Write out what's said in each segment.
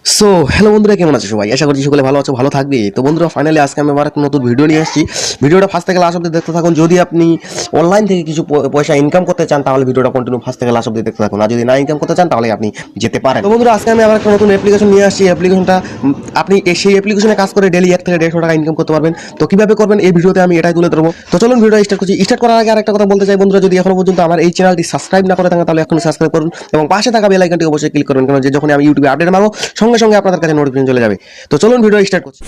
So hello বন্ধুরা, কেমন আছে সবাই? আশা করছি সকলে ভালো আছো, ভালো থাকবে। তো বন্ধুরা, ফাইনালি আজকে আমি আবার একটা নতুন ভিডিও নিয়ে এসেছি। ভিডিওটা ফার্স্ট থেকে লাস্ট অব্দি দেখতে থাকুন। যদি আপনি অনলাইন থেকে কিছু পয়সা ইনকাম করতে চান তাহলে ভিডিওটা কন্টিনিউ ফার্স্ট থেকে লাস্ট অব্দি দেখতে থাকুন। আর যদি না ইনকাম করতে চান তাহলে আপনি যেতে পারেন। তো বন্ধুরা, আজকে আমি আবার একটা নতুন অ্যাপ্লিকেশন নিয়ে আসছি। অ্যাপ্লিকেশনটা আপনি সেই অ্যাপ্লিকেশনে কাজ করে ডেলি 1 থেকে 150 টাকা ইনকাম করতে পারবেন। তো কিভাবে করবেন এই ভিডিওতে আমি এটাই তুলে ধরবো। তো চলুন ভিডিও স্টার্ট করছি। স্টার্ট করার আগে আরেকটা কথা বলতে চাই বন্ধুরা, যদি এখনো পর্যন্ত আমার এই চ্যানেলটি সাবস্ক্রাইব না করে থাকেন তাহলে এখনই সাবস্ক্রাইব করুন এবং পাশে থাকা বেল আইকনটি অবশ্যই ক্লিক করুন, কারণ যখন আমি ইউটিউবে আপডেট মারবো সঙ্গে সঙ্গে আপনাদের কাছে নোটিফিকেশন চলে যাবে। তো চলুন ভিডিও স্টার্ট করছি।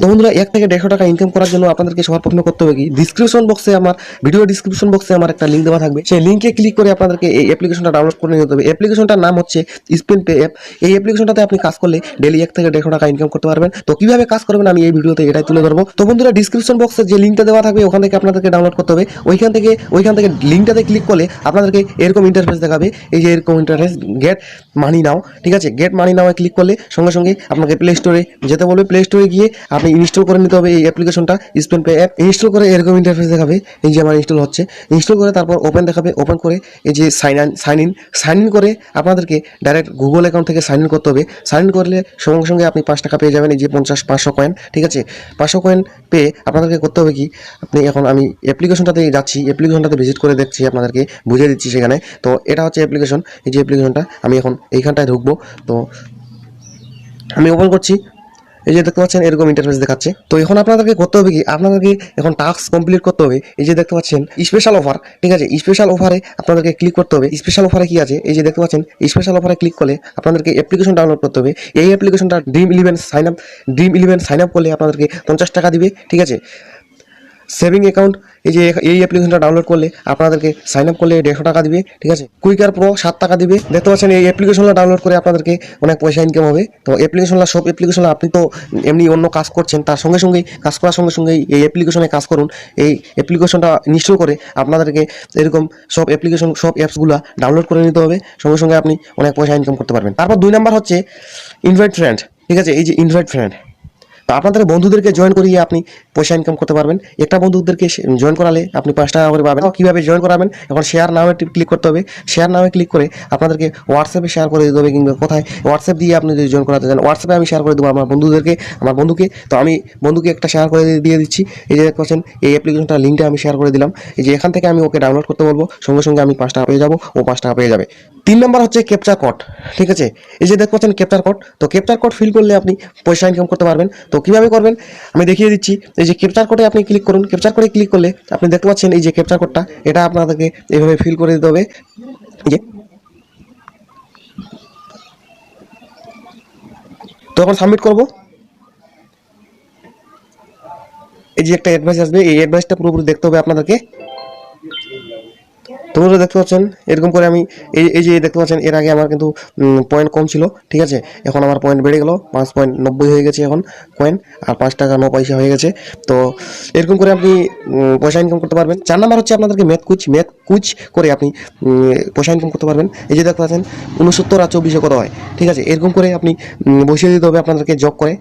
তো বন্ধুরা, 1 থেকে 150 টাকা ইনকাম করার জন্য আপনাদেরকে সবার প্রথমে করতে হবে কি, ডিসক্রিপশন বক্সে আমার ভিডিও ডিসক্রিপশন বক্সে আমার একটা লিঙ্ক দেওয়া থাকবে। সেই লিঙ্কে ক্লিক করে আপনাদেরকে এই অ্যাপ্লিকেশনটা ডাউনলোড করে নিতে হবে। অ্যাপ্লিকেশনটার নাম হচ্ছে স্পিন পে অ্যাপ। এই অ্যাপ্লিকেশনটাতে আপনি কাজ করলে ডেলি 1 থেকে 150 টাকা ইনকাম করতে পারবেন। তো কিভাবে কাজ করবেন আমি এই ভিডিওতে এটাই তুলে ধরবো। তো বন্ধুরা, ডিসক্রিপশন বক্সে যে লিঙ্কটা দেওয়া থাকবে ওখান থেকে আপনাদেরকে ডাউনলোড করতে হবে। ওইখান থেকে লিঙ্কটাতে ক্লিক করলে আপনাদেরকে এরকম ইন্টারফেস দেখাবে। এই যে এরকম ইন্টারফেস, গেট মানি নাও। ঠিক আছে, গেট মানি নাও ক্লিক করলে সঙ্গে সঙ্গে আপনাকে প্লে স্টোরে যেতে বলবে। প্লে স্টোরে গিয়ে আপনি ইনস্টল করে নিতে হবে এই অ্যাপ্লিকেশনটা, স্পিন পে অ্যাপ। ইনস্টল করে এরকম ইন্টারফেস দেখাবে। এই যে আমার ইনস্টল হচ্ছে, ইনস্টল করে তারপর ওপেন দেখাবে। ওপেন করে এই যে সাইন ইন করে আপনাদেরকে ডাইরেক্ট গুগল অ্যাকাউন্ট থেকে সাইন ইন করতে হবে। সাইন ইন করলে সঙ্গে সঙ্গে আপনি 5 টাকা পেয়ে যাবেন। এই যে 500 কয়েন। ঠিক আছে, 500 কয়েন পেয়ে আপনাদেরকে করতে হবে কি, আপনি এখন আমি অ্যাপ্লিকেশনটাতে যাচ্ছি, অ্যাপ্লিকেশনটাতে ভিজিট করে দেখছি, আপনাদেরকে বুঝিয়ে দিচ্ছি সেখানে। তো এটা হচ্ছে অ্যাপ্লিকেশন। এই যে অ্যাপ্লিকেশনটা আমি এখন এইখানটায় ঢুকবো। তো আমি ওপেন করছি। এই যে দেখতে পাচ্ছেন এরকম ইন্টারফেস দেখাচ্ছে। তো এখন আপনাদেরকে করতে হবে কি, আপনাদেরকে এখন টাস্ক কমপ্লিট করতে হবে। এই যে দেখতে পাচ্ছেন স্পেশাল অফার। ঠিক আছে, স্পেশাল অফারে আপনাদেরকে ক্লিক করতে হবে। স্পেশাল অফারে কি আছে, এই যে দেখতে পাচ্ছেন স্পেশাল অফারে ক্লিক করলে আপনাদেরকে অ্যাপ্লিকেশন ডাউনলোড করতে হবে। এই অ্যাপ্লিকেশনটা ড্রিম ইলেভেন সাইন আপ করলে আপনাদেরকে 50 টাকা দিবে। ঠিক আছে, সেভিং অ্যাকাউন্ট, এই যে এই অ্যাপ্লিকেশনটা ডাউনলোড করলে আপনাদেরকে সাইন আপ করলে 150 টাকা দিবে। ঠিক আছে, কুইকার প্রো 7 টাকা দিবে। দেখতে পাচ্ছেন এই অ্যাপ্লিকেশনটা ডাউনলোড করে আপনাদেরকে অনেক পয়সা ইনকাম হবে। তো সব অ্যাপ্লিকেশনটা আপনি তো এমনি অন্য কাজ করছেন, তার সঙ্গে সঙ্গেই কাজ করার সঙ্গে সঙ্গেই এই অ্যাপ্লিকেশনে কাজ করুন। এই অ্যাপ্লিকেশনটা ইনস্টল করে আপনাদেরকে এরকম সব অ্যাপসগুলো ডাউনলোড করে নিতে হবে। সঙ্গে সঙ্গে আপনি অনেক পয়সা ইনকাম করতে পারবেন। তারপর 2 নাম্বার হচ্ছে ইনভাইট ফ্রেন্ড। ঠিক আছে, এই যে ইনভাইট ফ্রেন্ড, তো আপনাদের বন্ধুদেরকে জয়েন করিয়ে আপনি পয়সা ইনকাম করতে পারবেন। একটা বন্ধুদেরকে জয়েন করালে আপনি 5 টাকা করে পাবেন। কীভাবে জয়েন করাবেন, এখন শেয়ার নামে ক্লিক করতে হবে। শেয়ার নামে ক্লিক করে আপনাদেরকে হোয়াটসঅ্যাপে শেয়ার করে দিতে হবে, কিংবা কোথায় হোয়াটসঅ্যাপ দিয়ে আপনি যদি জয়েন করাতে চান হোয়াটসঅ্যাপে আমি শেয়ার করে দেবো আমার বন্ধুকে। তো আমি বন্ধুকে একটা শেয়ার করে দিয়ে দিচ্ছি। এই যে দেখতে পাচ্ছেন এই অ্যাপ্লিকেশনটা লিঙ্কটা আমি শেয়ার করে দিলাম। এই যে এখান থেকে আমি ওকে ডাউনলোড করতে বলবো, সঙ্গে সঙ্গে আমি 5 টাকা পেয়ে যাবো, ও 5 টাকা পেয়ে যাবে। 3 নাম্বার হচ্ছে ক্যাপচার কোড। ঠিক আছে, এই যে দেখতে পাচ্ছেন ক্যাপচার কোড। তো ক্যাপচার কোড ফিল করলে আপনি পয়সা ইনকাম করতে পারবেন। তো কীভাবে করবেন আমি দেখিয়ে দিচ্ছি। এই যে ক্যাপচার কোডে আপনি ক্লিক করুন। ক্যাপচার কোডে ক্লিক করলে আপনি দেখতে পাচ্ছেন এই যে ক্যাপচার কোডটা, এটা আপনাদেরকে এইভাবে ফিল করে দিতে হবে। এই যে তো এখন সাবমিট করব। এই যে একটা অ্যাডভাইস আসবে, এই অ্যাডভাইসটা পুরোপুরি দেখতে হবে আপনাদেরকে। তোমরা দেখতে পাচ্ছেন এরকম করে আমি এই যে দেখতে পাচ্ছেন এর আগে আমার কিন্তু পয়েন্ট কম ছিল। ঠিক আছে, এখন আমার পয়েন্ট বেড়ে গেল, 5.90 হয়ে গেছে এখন কয়েন, আর 5 টাকা 9 পয়সা হয়ে গেছে। তো এরকম করে আপনি পয়সা ইনকাম করতে পারবেন। 4 নাম্বার হচ্ছে আপনাদেরকে ম্যাথ কুইজ করে আপনি পয়সা ইনকাম করতে পারবেন। এই যে দেখতে পাচ্ছেন 69 আর 24 কত হয়। ঠিক আছে, এরকম করে আপনি বসিয়ে দিতে হবে আপনাদেরকে জব করে।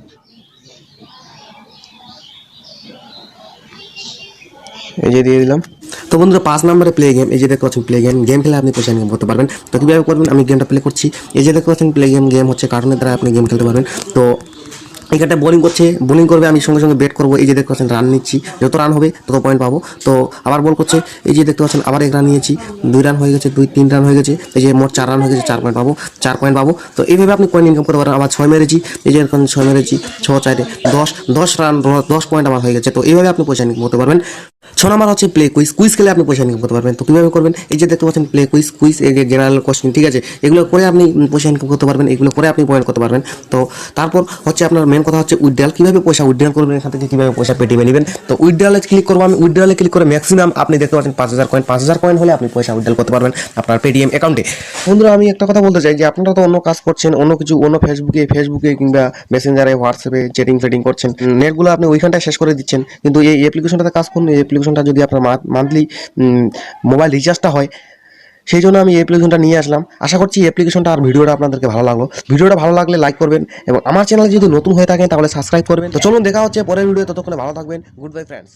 এই যে দিয়ে দিলাম। তো বন্ধুরা, 5 নম্বরে প্লে গেম। এই যে দেখতে পাচ্ছেন প্লে গেম খেলে আপনি পয়সা ইনকাম করতে পারবেন। তো কীভাবে করবেন আমি গেমটা প্লে করছি। এই যে দেখতে পাচ্ছেন প্লে গেম হচ্ছে কার্টুনের দ্বারা আপনি গেম খেলতে পারবেন। তো এখানটা বোলিং করবে, আমি সঙ্গে সঙ্গে বেট করবো। এই যে দেখতে পাচ্ছেন রান নিচ্ছি, যত রান হবে তত পয়েন্ট পাবো। তো আবার বল করছে, এই যে দেখতে পাচ্ছেন আবার 1 রান নিয়েছি, 2 রান হয়ে গেছে, 3 রান হয়ে গেছে। এই যে মোট 4 রান হয়ে গেছে, 4 পয়েন্ট পাবো। তো এইভাবে আপনি কয়েন ইনকাম করতে পারেন। আবার 6 মেরেছি, এই যে এখন 6 মেরেছি, 6 4 10 রান, 10 পয়েন্ট আমার হয়ে গেছে। তো এইভাবে আপনি পয়সা ইনকাম করতে পারবেন। 6 নাম্বার হচ্ছে প্লে কুইজ খেলে আপনি পয়সা ইনকাম করতে পারবেন। তো কীভাবে করবেন, এই যে দেখতে পাচ্ছেন প্লে কুইজ, এই যে জেনারেল কোশ্চেন। ঠিক আছে, এগুলো করে আপনি পয়সা ইনকাম করতে পারবেন, এগুলো করে আপনি পয়েন্ট করতে পারবেন। তো তারপর হচ্ছে আপনার মেন কথা হচ্ছে উইথড্রল, কীভাবে পয়সা উইথড্রল করবেন, এখান থেকে কীভাবে পয়সা পেটিএমে নেবেন। তো উইথড্রলে ক্লিক করবো আমি। উইথড্রলে ক্লিক করে ম্যাক্সিমাম আপনি দেখতে পাচ্ছেন 5000 কয়েন হলে আপনি পয়সা উইথড্রল করতে পারবেন আপনার পেটিএম অ্যাকাউন্টে। বন্ধুরা, আমি একটা কথা বলতে চাই যে আপনারা তো অন্য কাজ করছেন, অন্য ফেসবুকে কিংবা মেসেঞ্জারে হোয়াটসঅ্যাপে চ্যাটিং করছেন, নেটগুলো আপনি ওইখানটায় শেষ করে দিচ্ছেন, কিন্তু এই অ্যাপ্লিকেশনটাতে কাজ করুন। এই অ্যাপ্লিকেশনটা যদি আপনার মান্থলি মোবাইল রিচার্জটা হয়, সেই জন্য আমি এই অ্যাপ্লিকেশনটা নিয়ে আসলাম। আশা করছি এই অ্যাপ্লিকেশনটা আর ভিডিওটা আপনাদেরকে ভালো লাগলো। ভিডিওটা ভালো লাগলে লাইক করবেন এবং আমার চ্যানেল যদি নতুন হয়ে থাকেন তাহলে সাবস্ক্রাইব করবেন। তো চলুন দেখা হচ্ছে পরের ভিডিও, ততক্ষণে ভালো থাকবেন। Good bye friends.